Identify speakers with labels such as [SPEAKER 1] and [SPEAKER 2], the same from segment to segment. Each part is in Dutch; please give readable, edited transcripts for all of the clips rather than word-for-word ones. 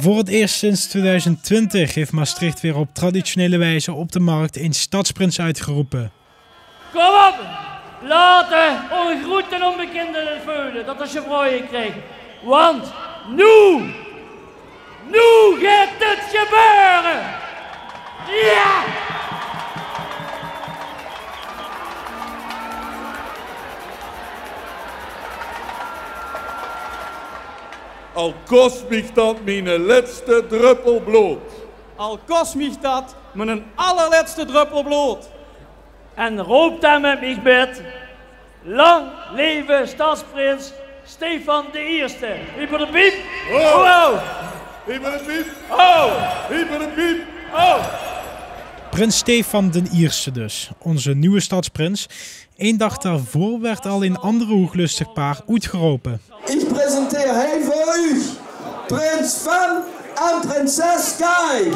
[SPEAKER 1] Voor het eerst sinds 2020 heeft Maastricht weer op traditionele wijze op de markt een stadsprins uitgeroepen.
[SPEAKER 2] Kom op! Laten ongroet en onbekenden het voelen dat als je vrooien krijgt. Want nu gaat het gebeuren! Ja!
[SPEAKER 3] Al kost mich dat mijn laatste druppel bloed.
[SPEAKER 4] Al kost mich dat mijn allerlaatste druppel bloed.
[SPEAKER 2] En roept hem met mij bed. Lang leven stadsprins Stefan de Eerste. Hyper de piep.
[SPEAKER 3] Oh! Hyper de piep.
[SPEAKER 2] Oh!
[SPEAKER 3] Hyper de piep.
[SPEAKER 2] Oh!
[SPEAKER 1] Prins Stefan de Eerste dus, onze nieuwe stadsprins. Eén dag daarvoor werd al een andere hooglustig paar uitgeroepen.
[SPEAKER 5] Ik presenteer hij voor u, prins Van en prinses Sky.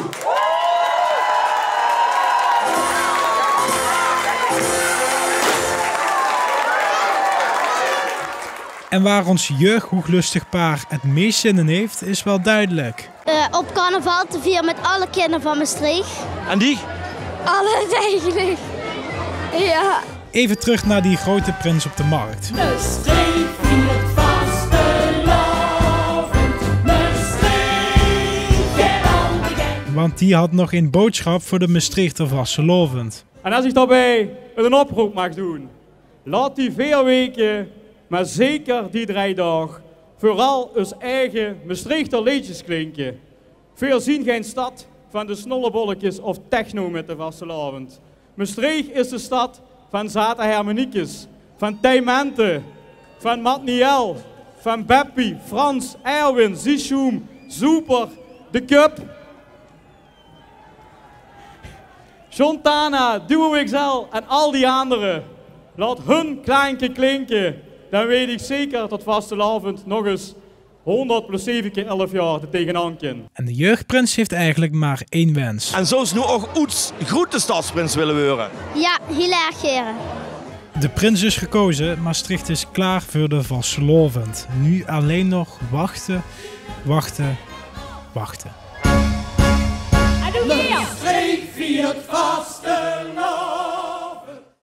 [SPEAKER 1] En waar ons jeugdhooglustig paar het meest zin in heeft, is wel duidelijk.
[SPEAKER 6] Op carnaval te vieren met alle kinderen van Maastricht.
[SPEAKER 4] En die?
[SPEAKER 6] Alles eigenlijk. Ja.
[SPEAKER 1] Even terug naar die grote prins op de markt.
[SPEAKER 7] Maastricht viert vastelavond. Maastricht, get on again.
[SPEAKER 1] Want die had nog een boodschap voor de Maastrichter vastelovend.
[SPEAKER 4] En als ik daarbij een oproep mag doen. Laat die 4 weken, maar zeker die 3 dagen, vooral ons eigen Maastrichter liedjes klinken. Veel zien geen stad van de snollebolletjes of techno met de vastelavond. Maastricht is de stad van Zata Hermaniekes, van Tijmente, van Matniel, van Beppie, Frans, Erwin, Zischoum, Super, De Cup, Jontana, Duo XL en al die anderen. Laat hun kleinke klinken, dan weet ik zeker dat vastelavond nog eens 100 plus 7 keer 11 jaar er tegenaan kan.
[SPEAKER 1] En de jeugdprins heeft eigenlijk maar één wens.
[SPEAKER 8] En zo is nu ook Oets grote stadsprins willen worden.
[SPEAKER 6] Ja, heel erg heren.
[SPEAKER 1] De prins is gekozen, Maastricht is klaar voor de vastelovend. Nu alleen nog wachten, wachten, wachten.
[SPEAKER 7] Maastricht viert vastelavond.